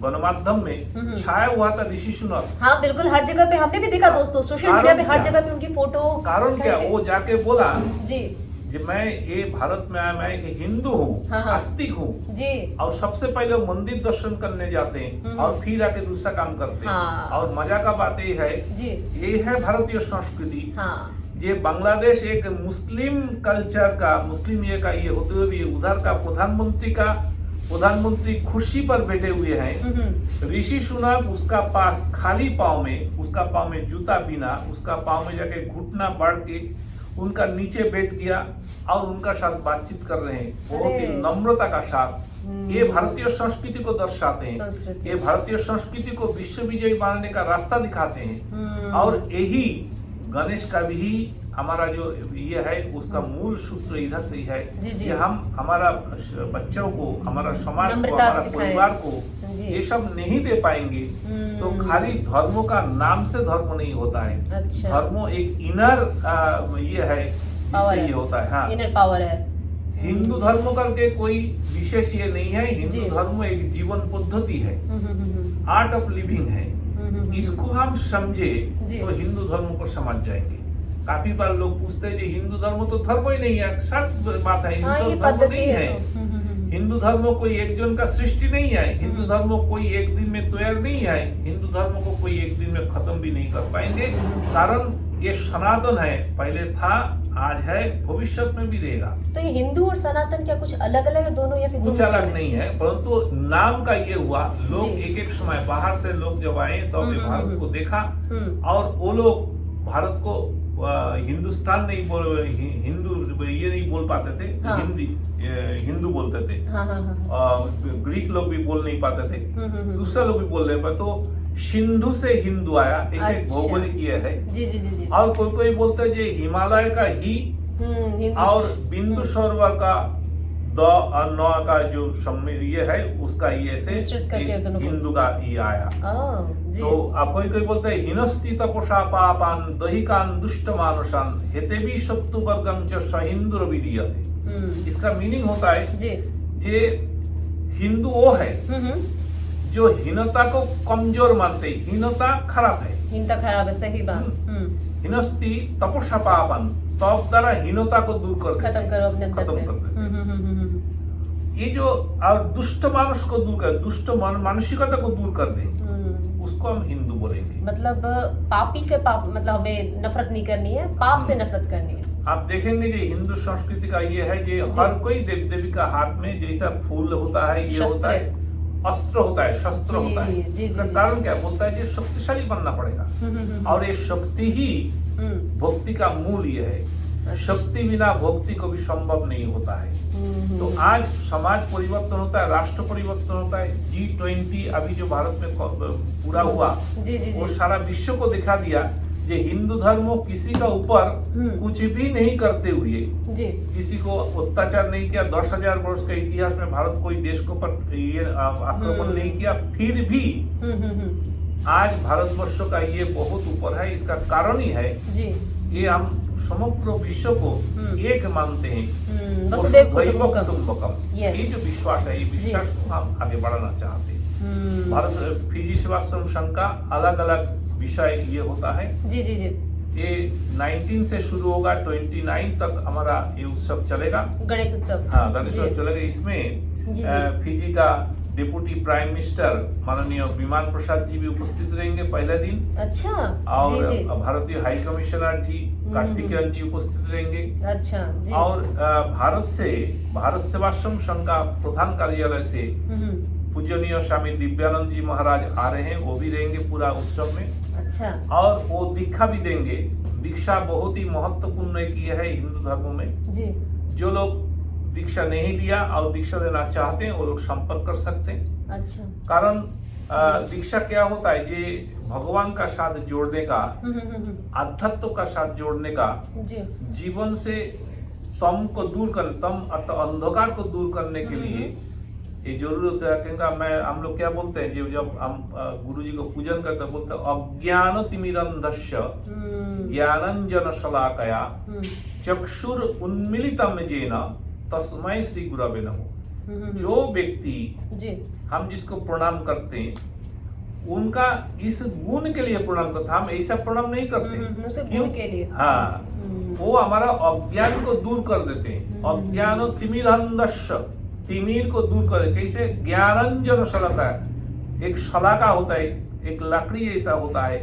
गणमाध्यम में छाया हुआ था ऋषि सुनक। हाँ बिल्कुल, हर जगह पे हमने भी देखा दोस्तों, सोशल मीडिया पे हर जगह पे उनकी फोटो। कारण क्या? वो जाके बोला जी मैं ये भारत में आया, मैं एक हिंदू हूँ, आस्तिक हूँ जी, और सबसे पहले मंदिर दर्शन करने जाते हैं और फिर आके दूसरा काम करते हैं। और मजा का बात ये है, ये है भारतीय संस्कृति। जे बांग्लादेश एक मुस्लिम कल्चर का, मुस्लिम ये होते हुए भी उधर का प्रधानमंत्री कुर्सी पर बैठे हुए हैं। ऋषि सुनक उसका पास खाली पाँव में, उसका पाँव में जूता बिना, उसका पाँव में जाके घुटना बढ़ के उनका नीचे बैठ गया और उनका साथ बातचीत कर रहे हैं बहुत ही नम्रता का साथ। ये भारतीय संस्कृति को दर्शाते हैं, ये भारतीय संस्कृति को विश्व विजयी बनाने का रास्ता दिखाते हैं। और यही गणेश का भी हमारा जो ये है उसका मूल सूत्र इधर से ही है कि हम हमारा बच्चों को, हमारा समाज को, हमारा परिवार को ये सब नहीं दे पाएंगे तो खाली धर्मों का नाम से धर्म नहीं होता है। अच्छा। धर्म एक इनर ये है, इससे ये होता है। हाँ, इनर पावर है। हिंदू धर्म करके कोई विशेष ये नहीं है। हिंदू धर्म एक जीवन पद्धति है, आर्ट ऑफ लिविंग है। इसको हम समझे तो हिंदू धर्म को समझ जाएंगे। काफी बार लोग पूछते हैं कि हिंदू धर्म तो धर्म ही नहीं है। सच बात है, हिंदू धर्म नहीं है। हिंदू धर्म कोई एक जन का सृष्टि नहीं है। हिंदू धर्म कोई एक दिन में तैयार नहीं है। हिंदू धर्म को कोई एक दिन में खत्म भी नहीं कर पाएंगे, कारण ये सनातन है, पहले था, आज है, भविष्य में भी रहेगा। तो ये हिंदू और सनातन क्या कुछ अलग अलग है दोनों, या फिर कुछ अलग नहीं है, परंतु नाम का ये हुआ। लोग एक समय बाहर से लोग जब आए तो हमने भारत को देखा और वो लोग भारत को हिंदुस्तान नहीं बोल, हिंदू ये नहीं बोल पाते थे। हिंदू बोलते थे। ग्रीक लोग भी बोल नहीं पाते थे, दूसरा लोग भी बोल रहे पर तो सिंधु से हिंदू आया, ऐसे भौगोलिक ये है। जी। और कोई बोलता है जे हिमालय का ही और बिंदु सरोवर का द का जो ये है उसका ये से हिंदू का ये आया। तो कोई बोलते हैं हिनस्ति तपसा पापान दहिकान दुष्ट मानुषान हेते भी शत्रु वर्गम च सहिंदुर विदीयते। इसका मीनिंग होता है जे हिंदू वो है जो हीनता को कमजोर मानते हैं। हीनता खराब है, सही बात। हिनस्ति तपसा पापन, तप द्वारा हीनता को दूर कर खत्म करो अपने अंदर से। ये जो और दुष्ट मानुष को दूर कर, दुष्ट मानसिकता को दूर कर दे, उसको हम हिंदू बोलेंगे। मतलब पापी से पाप, मतलब हमें नफरत नहीं करनी है, पाप से नफरत करनी है। आप देखेंगे कि हिंदू संस्कृति का ये है कि हर कोई देवी देवी का हाथ में जैसा फूल होता है, ये होता है, अस्त्र होता है, शस्त्र होता है। इसका कारण क्या बोलता है, ये शक्तिशाली बनना पड़ेगा और ये शक्ति ही भक्ति का मूल ये है। शक्ति बिना भक्ति को भी संभव नहीं होता है। तो आज समाज परिवर्तन होता है, राष्ट्र परिवर्तन होता है। G20 अभी जो भारत में पूरा हुआ वो सारा विश्व को दिखा दिया कि हिंदू धर्म किसी का ऊपर कुछ भी नहीं करते हुए, किसी को अत्याचार नहीं किया। 10,000 वर्ष के इतिहास में भारत कोई देश के ऊपर ये आक्रमण नहीं किया, फिर भी आज भारतवर्ष का ये बहुत ऊपर है। इसका कारण ही है ये हम समग्र विश्व को एक मानते हैं। वसुधैव ये जो विश्वास है, ये विश्वास को हम आगे बढ़ाना चाहते हैं। भारत फिजी सेवाश्रम संघ का अलग अलग विषय ये होता है। जी। ये 19 से शुरू होगा, 29 तक हमारा ये उत्सव चलेगा, गणेश उत्सव। हाँ, गणेश उत्सव चलेगा। इसमें फिजी का डिप्टी प्राइम मिनिस्टर माननीय विमान प्रसाद जी भी उपस्थित रहेंगे पहले दिन। अच्छा। और भारतीय हाई कमिश्नर जी कार्तिकेयन जी उपस्थित रहेंगे। अच्छा जी। और भारत सेवाश्रम संघ का प्रधान कार्यालय से पूजनीय स्वामी दिव्यानंद जी महाराज आ रहे हैं, वो भी रहेंगे पूरा उत्सव में। अच्छा। और वो दीक्षा भी देंगे। दीक्षा बहुत ही महत्वपूर्ण एक ये है हिंदू धर्म में जी। जो लोग दीक्षा नहीं लिया और दीक्षा लेना चाहते हैं वो लोग संपर्क कर सकते हैं। अच्छा। कारण दीक्षा क्या होता है, जे भगवान का साथ जोड़ने का, अध्यात्म का साथ जोड़ने का, जीवन से तम को दूर कर, तम अर्थात अंधकार को दूर करने के लिए ये जरूरत है। क्योंकि हम लोग क्या बोलते हैं, जब हम गुरु जी को पूजन करते हैं, बोलते हैं अज्ञान तिमिरंधस्य ज्ञानंजन शलाकया चक्षुर उन्मीलितम येन तस्मै श्री गुरवे नमः। जो व्यक्ति हम जिसको प्रणाम करते हैं उनका इस गुण के लिए प्रणाम करते, हम ऐसा प्रणाम नहीं करते क्यों के लिए। हाँ, वो हमारा अज्ञान को दूर कर देते हैं। अज्ञान तिमिरंधस्य, तिमिर को दूर कर, कैसे ज्ञानंजन शलाका, एक शलाका होता है, एक लकड़ी ऐसा होता है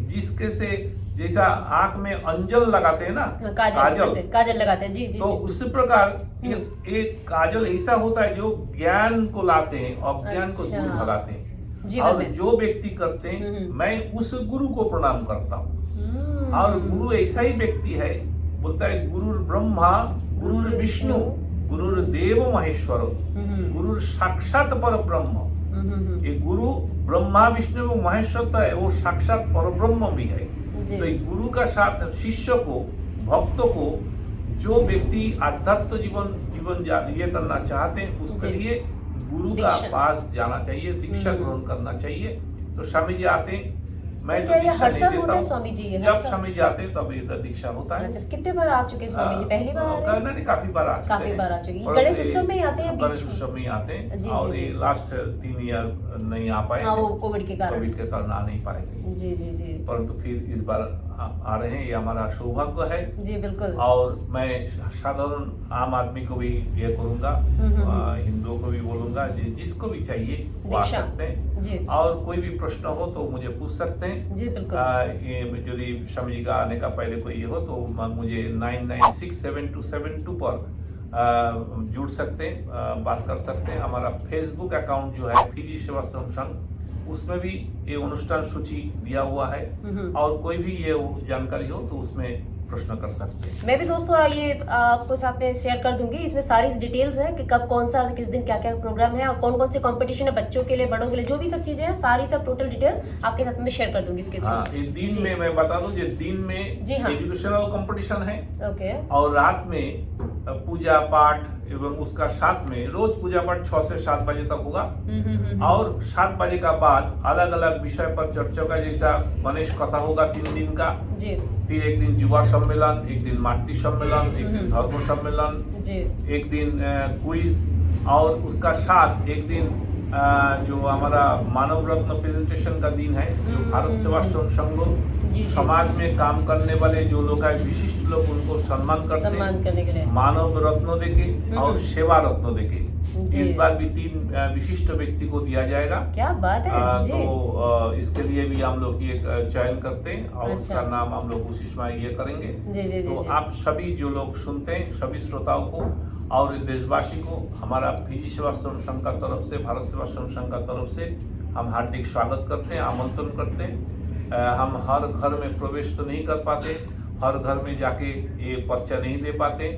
जिसके से जैसा आंख में अंजल लगाते हैं ना, काजल लगाते हैं, जी जी। तो उसी प्रकार एक काजल ऐसा होता है जो ज्ञान को लाते हैं और ज्ञान को दूर भगाते हैं। और जो व्यक्ति करते हैं, मैं उस गुरु को प्रणाम करता हूँ। और गुरु ऐसा ही व्यक्ति है, बोलता है गुरु ब्रह्मा गुरु विष्णु गुरु देव महेश्वर गुरु साक्षात पर ब्रह्म। ये गुरु ब्रह्मा विष्णु महेश्वर तो है, वो साक्षात पर ब्रह्म भी है। तो गुरु का साथ शिष्य को, भक्त को, जो व्यक्ति आध्यात्म जीवन ये करना चाहते हैं, उसके लिए गुरु का पास जाना चाहिए, दीक्षा ग्रहण करना चाहिए। तो स्वामी जी आते हैं, मैं तो दीक्षा नहीं देता हूँ, स्वामी जी जब स्वामी जी आते हैं तब इधर दीक्षा होता है। कितने बार आ चुके स्वामी जी? पहली बार? नहीं, काफी बार आ चुके हैं। गणेश उत्सव में आते हैं, गणेश उत्सव में आते हैं। और ये लास्ट 3 ईयर नहीं आ पाए, वो कोविड के कारण आ नहीं पाए थे। जी जी जी। परंतु फिर इस बार आ रहे हैं, ये हमारा सौभाग्य है जी, बिल्कुल। और मैं साधारण आम आदमी को भी ये करूंगा, हिंदुओं को भी बोलूंगा, जिसको भी चाहिए वो आ सकते हैं जी। और कोई भी प्रश्न हो तो मुझे पूछ सकते हैं जी, बिल्कुल। यदि स्वामी जी का आने का पहले कोई ये हो तो मुझे 99672772 पर जुड़ सकते हैं, बात कर सकते हैं। हमारा फेसबुक अकाउंट जो है फिजी सेवाश्रम संघ, उसमें भी ये अनुष्ठान सूची दिया हुआ है और कोई भी ये जानकारी हो तो उसमें प्रश्न कर सकते हैं। मैं भी दोस्तों ये आपको साथ में शेयर कर दूंगी, इसमें सारी डिटेल्स है कि कब कौन सा किस दिन क्या क्या प्रोग्राम है और कौन कौन से कंपटीशन है, बच्चों के लिए बड़ों के लिए, जो भी सब चीजें हैं सारी सब टोटल डिटेल आपके साथ में शेयर कर दूंगी इसके थ्रू। दिन में मैं बता दूं, ये दिन में एजुकेशनल कंपटीशन है, ओके, और रात में पूजा पाठ एवं उसका साथ में रोज पूजा पाठ 6 से 7 बजे तक होगा। और 7 बजे का बाद अलग अलग विषय पर चर्चा का, जैसा गणेश कथा होगा 3 दिन का जी। फिर एक दिन युवा सम्मेलन, एक दिन मातृ सम्मेलन, एक दिन धर्म सम्मेलन, एक दिन क्विज, और उसका साथ एक दिन जो हमारा मानव रत्न प्रेजेंटेशन का दिन है, जो भारत सेवाश्रम संघ समाज में काम करने वाले जो लोग हैं, विशिष्ट लोग, उनको सम्मान करने के लिए मानव रत्न देके और सेवा रत्न देके इस बार भी 3 विशिष्ट व्यक्ति को दिया जाएगा। क्या बात है। तो इसके लिए भी हम लोग ये चयन करते हैं और उसका नाम हम लोग उसी समय ये करेंगे। तो आप सभी जो लोग सुनते हैं, सभी श्रोताओं को और देशवासी को हमारा फिजी सेवाश्रम संघ का तरफ से, भारत सेवाश्रम संघ का तरफ से हम हार्दिक स्वागत करते हैं, आमंत्रण करते हैं। हम हर घर में प्रवेश तो नहीं कर पाते, हर घर में जाके ये पर्चा नहीं दे पाते,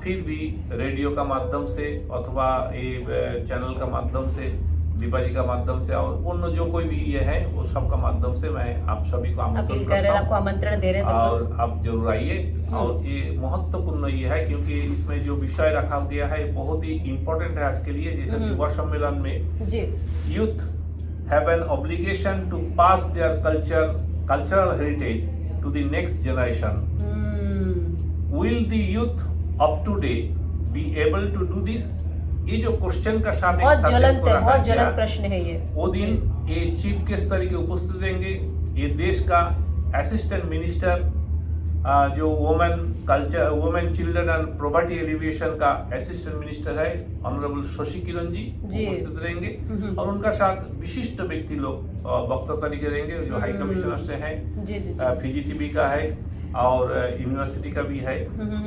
फिर भी रेडियो का माध्यम से अथवा ये चैनल का माध्यम से, दीपा जी का माध्यम से और अन्य जो कोई भी ये है वो सबका माध्यम से मैं आप सभी को आमंत्रण करता हूं, आपको आमंत्रण दे रहे हैं और आप जरूर आइए। और ये महत्वपूर्ण ये है क्योंकि इसमें जो विषय रखा गया है बहुत ही इम्पोर्टेंट है आज के लिए। जैसे युवा सम्मेलन में youth have an obligation to pass their cultural heritage to the next generation. Will the youth of today be able to do this? ये जो क्वेश्चन का साथ एक बहुत ज्वलंत प्रश्न है ये। वो दिन ये चीफ गेस्ट तरीके उपस्थित रहेंगे, ये देश का असिस्टेंट मिनिस्टर जो women children and poverty alleviation का असिस्टेंट मिनिस्टर है, ऑनरेबल शशि किरण जी उपस्थित रहेंगे और उनका साथ विशिष्ट व्यक्ति लोग वक्ता तरीके रहेंगे जो हाई कमिश्नर से हैं, फिजीटीबी का है और यूनिवर्सिटी का भी है।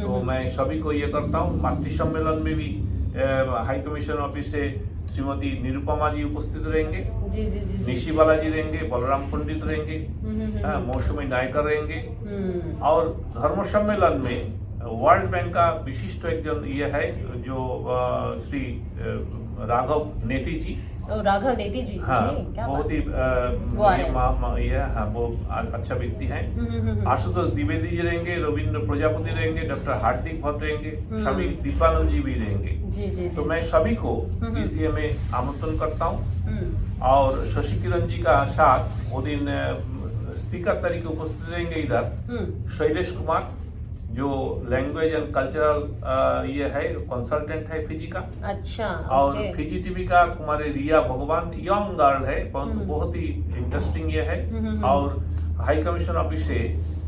तो मैं सभी को ये करता हूँ। मातृ सम्मेलन में भी हाई कमिश्नर ऑफिस से श्रीमती निरुपमा जी उपस्थित रहेंगे, निशी बालाजी रहेंगे, बलराम पंडित रहेंगे, मौसमी नायकर रहेंगे। और धर्म सम्मेलन में वर्ल्ड बैंक का विशिष्ट एक जन ये है जो श्री राघव नेती जी, राघव नेती जी, बहुत ही वो अच्छा व्यक्ति हैं। आशुतोष द्विवेदी जी रहेंगे, रविंद्र प्रजापति रहेंगे, डॉक्टर हार्दिक भट्ट रहेंगे, स्वामी दीपानंद जी भी रहेंगे। तो मैं सभी को इसलिए मैं आमंत्रण करता हूँ। और शशि किरण जी का साथ वो दिन स्पीकर तरीके उपस्थित रहेंगे इधर शैलेश कुमार जो लैंग्वेज एंड कल्चरल ये है कंसल्टेंट है फिजी का। अच्छा। और फिजी टीवी का कुमारी रिया भगवान यंग गर्ल है परंतु बहुत ही इंटरेस्टिंग ये है। और हाई कमिश्नर ऑफिस से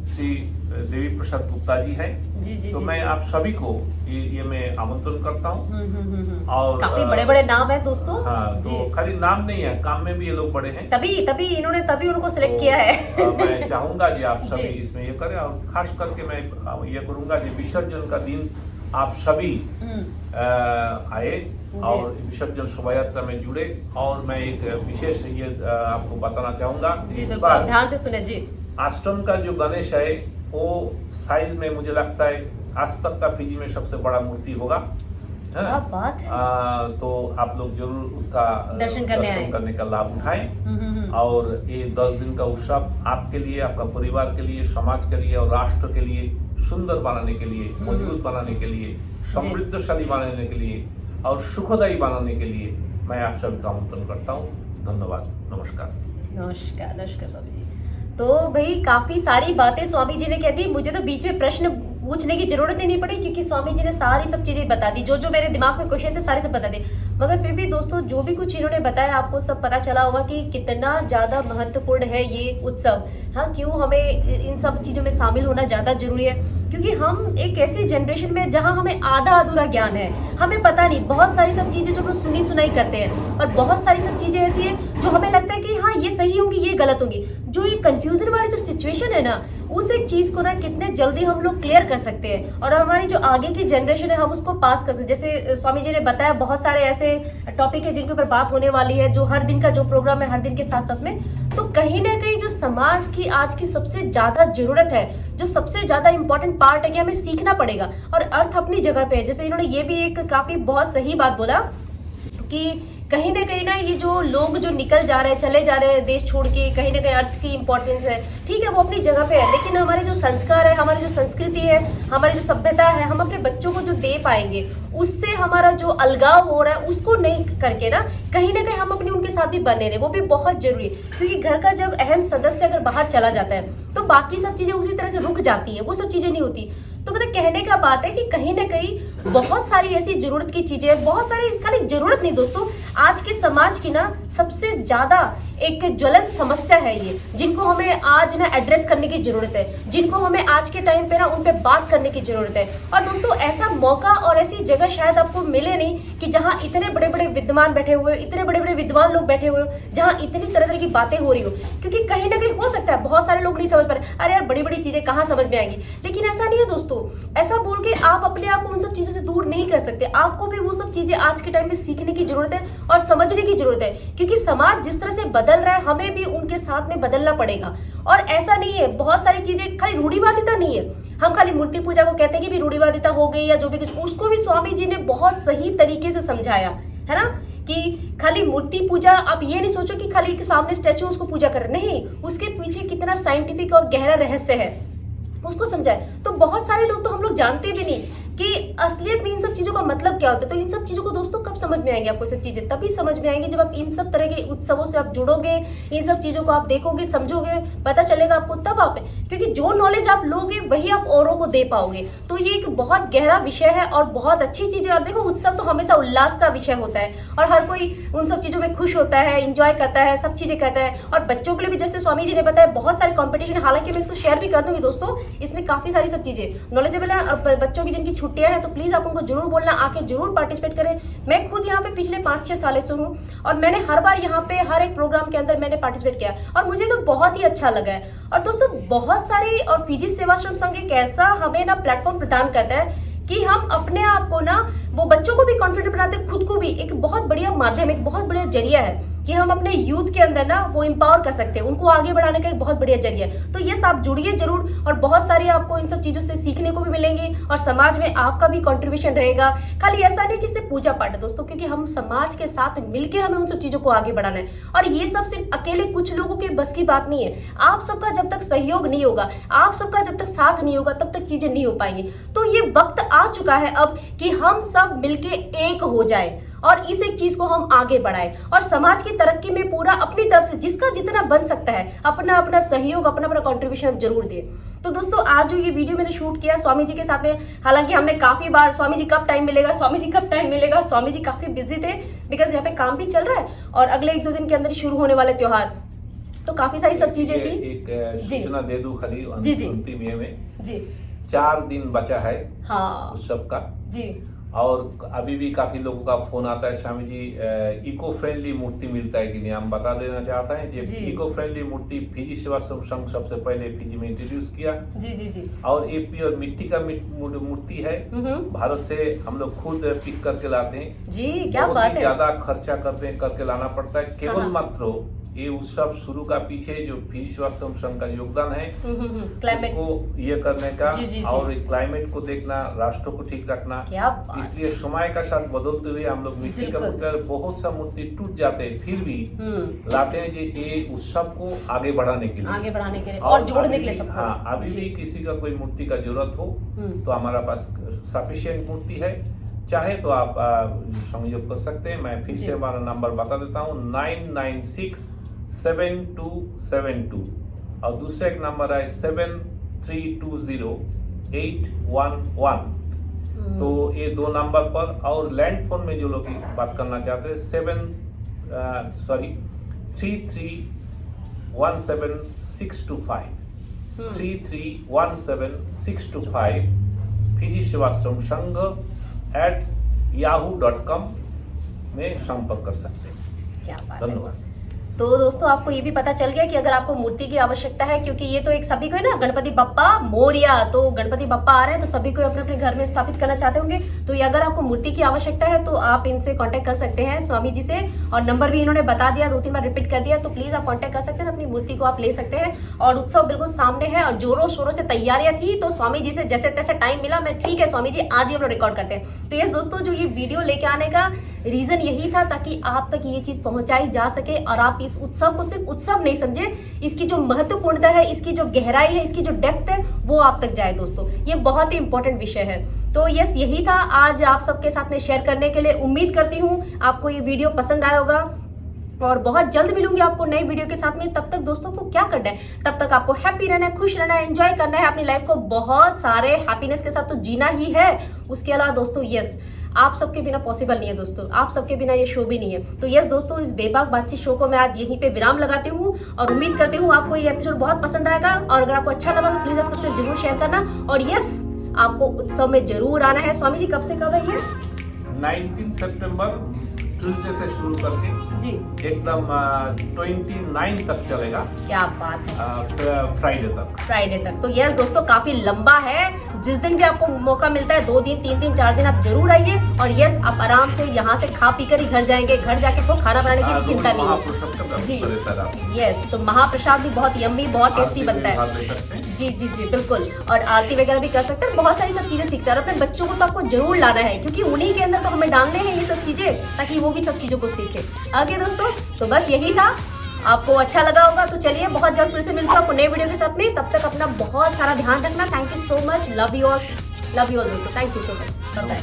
श्री देवी प्रसाद गुप्ता जी हैं। जी जी तो जी, मैं आप सभी को ये मैं आमंत्रण करता हूँ। और काफी बड़े बड़े नाम है दोस्तों। हाँ, तो जी। खाली नाम नहीं है, काम में भी ये लोग बड़े हैं। तभी उनको सिलेक्ट तो, किया है। मैं चाहूंगा जी आप सभी जी। इसमें ये करें, और खास करके मैं ये करूंगा कि विसर्जन का दिन आप सभी आए और विसर्जन शोभा यात्रा में जुड़े। और मैं एक विशेष ये आपको बताना चाहूंगा, जी इस बिल्कुल, बार ध्यान से सुने जी। आश्रम का जो गणेश है वो साइज में मुझे लगता है आज तक का पीजी में सबसे बड़ा मूर्ति होगा, है ना? क्या बात है। तो आप लोग जरूर उसका दर्शन करने का लाभ उठाएं। और ये 10 दिन का उत्सव आपके लिए, आपका परिवार के लिए, समाज के लिए और राष्ट्र के लिए सुंदर बनाने के लिए, मजबूत बनाने के लिए, समृद्धशाली बनाने के लिए और सुखदायी बनाने के लिए मैं आप सभी का आमंत्रण करता हूँ। धन्यवाद, नमस्कार। नमस्कार नमस्कार स्वामी जी। तो भाई काफी सारी बातें स्वामी जी ने कह दी, मुझे तो बीच में प्रश्न पूछने की जरूरत ही नहीं पड़ी क्योंकि स्वामी जी ने सारी सब चीजें बता दी, जो मेरे दिमाग में क्वेश्चन थे सारे सब बता दी। मगर फिर भी दोस्तों जो भी कुछ इन्होंने बताया आपको सब पता चला होगा कि कितना ज्यादा महत्वपूर्ण है ये उत्सव। हाँ, क्यों हमें इन सब चीजों में शामिल होना ज्यादा जरूरी है, क्योंकि हम एक ऐसी जनरेशन में जहाँ हमें आधा अधूरा ज्ञान है, हमें पता नहीं बहुत सारी सब चीजें जो हम सुनी सुनाई करते हैं, और बहुत सारी सब चीजें ऐसी है जो हमें लगता है कि हाँ ये सही होंगी ये गलत होंगी। जो ये कंफ्यूजन वाली जो सिचुएशन है ना, उस एक चीज को ना कितने जल्दी हम लोग क्लियर कर सकते हैं और हमारी जो आगे की जनरेशन है हम उसको पास कर सकते। जैसे स्वामी जी ने बताया बहुत सारे ऐसे टॉपिक है जिनके ऊपर बात होने वाली है, जो हर दिन का जो प्रोग्राम है हर दिन के साथ साथ में, तो कहीं ना कहीं जो समाज की आज की सबसे ज्यादा जरूरत है, जो सबसे ज्यादा इंपॉर्टेंट पार्ट है कि हमें सीखना पड़ेगा और अर्थ अपनी जगह पे है। जैसे इन्होंने ये भी एक काफी बहुत सही बात बोला कि कहीं ना ये जो लोग जो निकल जा रहे हैं, चले जा रहे हैं देश छोड़ के, कहीं ना कहीं अर्थ की इंपॉर्टेंस है, ठीक है वो अपनी जगह पे है, लेकिन हमारे जो संस्कार है, हमारी जो संस्कृति है, हमारी जो सभ्यता है, हम अपने बच्चों को जो दे पाएंगे उससे हमारा जो अलगाव हो रहा है उसको नहीं करके ना कहीं हम अपने उनके साथ भी बने रहे, वो भी बहुत जरूरी है। क्योंकि घर का जब अहम सदस्य अगर बाहर चला जाता है तो बाकी सब चीजें उसी तरह से रुक जाती है, वो सब चीजें नहीं होती। तो मतलब कहने का बात है कि कहीं ना कहीं बहुत सारी ऐसी जरूरत की चीजें हैं, बहुत सारी खाली जरूरत नहीं दोस्तों, आज के समाज की ना सबसे ज्यादा एक ज्वलंत समस्या है ये, जिनको हमें आज ना एड्रेस करने की जरूरत है, जिनको हमें आज के टाइम पे ना उन पे बात करने की जरूरत है। और दोस्तों ऐसा मौका और ऐसी जगह शायद आपको मिले नहीं कि जहां इतने बड़े बड़े विद्वान बैठे हुए, इतने बड़े बड़े विद्वान लोग बैठे हुए हो, जहां इतनी तरह तरह की बातें हो रही हो। क्योंकि कहीं ना कहीं हो सकता है बहुत सारे लोग नहीं समझ पा रहे, अरे यार बड़ी बड़ी चीजें कहाँ समझ में आएंगी, लेकिन ऐसा नहीं है दोस्तों। ऐसा बोल के आप अपने आप को उन सब चीजों से दूर नहीं कर सकते, आपको भी वो सब चीजें आज के टाइम में सीखने की जरूरत है और समझने की जरूरत है। क्योंकि समाज जिस तरह से बदल रहा है हमें भी उनके साथ में बदलना पड़ेगा। और ऐसा नहीं है, बहुत सारी चीजें खाली रूढ़िवादिता नहीं है, हम खाली मूर्ति पूजा को कहते हैं कि भी रूढ़िवादिता हो गई या जो भी कुछ, उसको भी स्वामी जी ने बहुत सही तरीके से समझाया है ना, कि खाली मूर्ति पूजा आप ये नहीं सोचो कि खाली सामने स्टैचू उसको पूजा कर, नहीं, उसके पीछे कितना साइंटिफिक और गहरा रहस्य है उसको समझाए। तो बहुत सारे लोग तो हम लोग जानते भी नहीं कि असलियत में इन सब चीजों का मतलब क्या होता है। तो इन सब चीजों को दोस्तों कब समझ में आएंगे आपको, सब चीजें तभी समझ में आएंगी जब आप इन सब तरह के उत्सवों से आप जुड़ोगे, इन सब चीजों को आप देखोगे, समझोगे, पता चलेगा आपको, तब आप, क्योंकि जो नॉलेज आप लोगे वही आप औरों को दे पाओगे। तो ये एक बहुत गहरा विषय है और बहुत अच्छी चीज है। और देखो उत्सव तो हमेशा उल्लास का विषय होता है और हर कोई उन सब चीजों में खुश होता है, इंजॉय करता है, सब चीजें करता है। और बच्चों के लिए भी जैसे स्वामी जी ने बताया बहुत सारे कॉम्पिटिशन है, हालांकि मैं इसको शेयर भी कर दूंगी दोस्तों, इसमें काफी सारी सब चीजें नॉलेजेबल है। और बच्चों की जिनकी छुट्टियां हैं तो प्लीज आप उनको जरूर बोलना, आके जरूर पार्टिसिपेट करें। मैं खुद यहाँ पे पिछले 5-6 सालों से हूँ और मैंने हर बार यहाँ पे हर एक प्रोग्राम के अंदर मैंने पार्टिसिपेट किया और मुझे तो बहुत ही अच्छा लगा है। और दोस्तों बहुत सारी, और फिजी सेवाश्रम संघ एक ऐसा हमें ना प्लेटफॉर्म प्रदान करता है कि हम अपने आप को ना, वो बच्चों को भी कॉन्फिडेंट बनाते हैं, खुद को भी एक बहुत बढ़िया माध्यम, एक बहुत बढ़िया जरिया है कि हम अपने यूथ के अंदर ना वो एम्पावर कर सकते हैं, उनको आगे बढ़ाने का एक बहुत बढ़िया जरिया है। तो ये सब जुड़िए जरूर और बहुत सारी आपको इन सब चीजों से सीखने को भी मिलेंगे और समाज में आपका भी कंट्रीब्यूशन रहेगा। खाली ऐसा नहीं कि सिर्फ पूजा पाठ है दोस्तों, क्योंकि हम समाज के साथ मिलकर हमें उन सब चीजों को आगे बढ़ाना है। और ये सब सिर्फ अकेले कुछ लोगों के बस की बात नहीं है। आप सबका जब तक सहयोग नहीं होगा, आप सबका जब तक साथ नहीं होगा, तब तक चीजें नहीं हो पाएंगी। तो ये वक्त आ चुका है अब कि हम सब मिलके एक हो जाए और इस एक चीज को हम आगे बढ़ाएं और समाज की तरक्की में पूरा अपनी तरफ से जिसका जितना बन सकता है अपना अपना सहयोग, अपना अपना कंट्रीब्यूशन जरूर दे। तो दोस्तों आज जो ये वीडियो मैंने शूट किया स्वामी जी के साथ में, हालांकि हमने काफी बार स्वामी जी कब टाइम मिलेगा, स्वामी जी कब टाइम मिलेगा, स्वामी जी काफी बिजी थे बिकॉज यहाँ पे काम भी चल रहा है और अगले 1-2 दिन के अंदर शुरू होने वाले त्योहार, तो काफी सारी सब चीजें थी। एक सूचना दे दूं खाली अंतिम में जी 4 दिन बचा है हाँ उत्सव का जी। और अभी भी काफी लोगों का फोन आता है, स्वामी जी इको फ्रेंडली मूर्ति मिलता है कि नहीं। हम बता देना चाहता है कि इको फ्रेंडली मूर्ति फिजी सेवाश्रम संघ सबसे पहले फिजी में इंट्रोड्यूस किया जी जी जी। और ये प्योर मिट्टी का मूर्ति है, भारत से हम लोग खुद पिक करके लाते हैं जी। क्या बात है, ज्यादा खर्चा करके लाना पड़ता है। केवल मात्र ये उत्सव शुरू का पीछे जो फिजी सेवाश्रम संघ का योगदान है उसको ये करने का और क्लाइमेट को देखना, राष्ट्र को ठीक रखना, इसलिए समय का साथ बदलते हुए हम लोग मिट्टी का मूर्ति, बहुत सा मूर्ति टूट जाते हैं फिर भी लाते हैं ये उत्सव को आगे बढ़ाने के लिए और जोड़ने के लिए सबको। हाँ, अभी भी किसी का कोई मूर्ति का जरूरत हो तो हमारा पास सफिशिएंट मूर्ति है, चाहे तो आप संयोग कर सकते हैं। मैं फिर से हमारा नंबर बता देता हूँ 9967272 और दूसरा एक नंबर है 73208111। तो ये 2 नंबर पर, और लैंड फोन में जो लोग बात करना चाहते हैं 33176253317625 33176253 फिजी सेवाश्रम संघ @yahoo.com में संपर्क कर सकते हैं। क्या बात है। धन्यवाद। तो दोस्तों आपको ये भी पता चल गया कि अगर आपको मूर्ति की आवश्यकता है, क्योंकि ये तो एक सभी को है ना, गणपति बप्पा मोरिया, तो गणपति बप्पा आ रहे हैं तो सभी को अपने अपने घर में स्थापित करना चाहते होंगे। तो ये अगर आपको मूर्ति की आवश्यकता है तो आप इनसे कांटेक्ट कर सकते हैं, स्वामी जी से, और नंबर भी इन्होंने बता दिया, 2-3 बार रिपीट कर दिया। तो प्लीज आप कांटेक्ट कर सकते हैं, अपनी मूर्ति को आप ले सकते हैं। और उत्सव बिल्कुल सामने है और जोरों शोरों से तैयारियां थी, तो स्वामी जी से जैसे तैसे टाइम मिला, मैं ठीक है स्वामी जी आज ही हम लोग रिकॉर्ड करते हैं। तो यस दोस्तों, जो ये वीडियो लेके आने का रीजन यही था ताकि आप तक ये चीज पहुंचाई जा सके और आप इस उत्सव को सिर्फ उत्सव नहीं समझे, इसकी जो महत्वपूर्णता है, इसकी जो गहराई है, इसकी जो डेप्थ है, वो आप तक जाए दोस्तों। ये बहुत ही इंपॉर्टेंट विषय है। तो यस, यही था आज आप सबके साथ में शेयर करने के लिए। उम्मीद करती हूँ आपको ये वीडियो पसंद आया होगा और बहुत जल्द मिलूंगी आपको नई वीडियो के साथ में। तब तक दोस्तों को क्या करना है, तब तक आपको हैप्पी रहना है, खुश रहना है, एंजॉय करना है अपनी लाइफ को, बहुत सारे हैप्पीनेस के साथ तो जीना ही है। उसके अलावा दोस्तों यस, आप सबके बिना पॉसिबल नहीं है दोस्तों, आप सबके बिना ये शो भी नहीं है। तो यस दोस्तों, इस बेबाक बातचीत शो को मैं आज यहीं पे विराम लगाती हूँ और उम्मीद करती हूँ आपको ये एपिसोड बहुत पसंद आएगा। और अगर आपको अच्छा लगा तो प्लीज आप सबसे जरूर शेयर करना। और यस, आपको उत्सव में जरूर आना है। स्वामी जी कब से कब है ये? 19 सितंबर ट्यूसडे से शुरू करके जी एकदम 29 तक चलेगा। क्या बात है, फ्राइडे तक। तो यस दोस्तों, काफी लंबा है। जिस दिन भी आपको मौका मिलता है, 2 दिन 3 दिन 4 दिन आप जरूर आइए। और यस, आप आराम से यहाँ से खा पी कर ही घर जाएंगे। घर जाके तो खाना बनाने की भी चिंता नहीं है जी। यस, तो महाप्रसाद भी बहुत यम्मी, बहुत टेस्टी बनता है जी जी जी बिल्कुल। और आरती वगैरह भी कर सकते हैं, बहुत सारी सब चीजें सीखते हैं। और अपने बच्चों को तो आपको जरूर लाना है, क्योंकि उन्हीं के अंदर तो हमें डालने हैं ये सब चीजें, ताकि वो भी सब चीजों को सीखे। आगे दोस्तों, तो बस यही था। आपको अच्छा लगा होगा तो चलिए, बहुत जल्द फिर से मिलते हैं आपको नए वीडियो के साथ में। तब तक अपना बहुत सारा ध्यान रखना। Thank you so much, love you all दोस्तों, thank you so much, bye bye.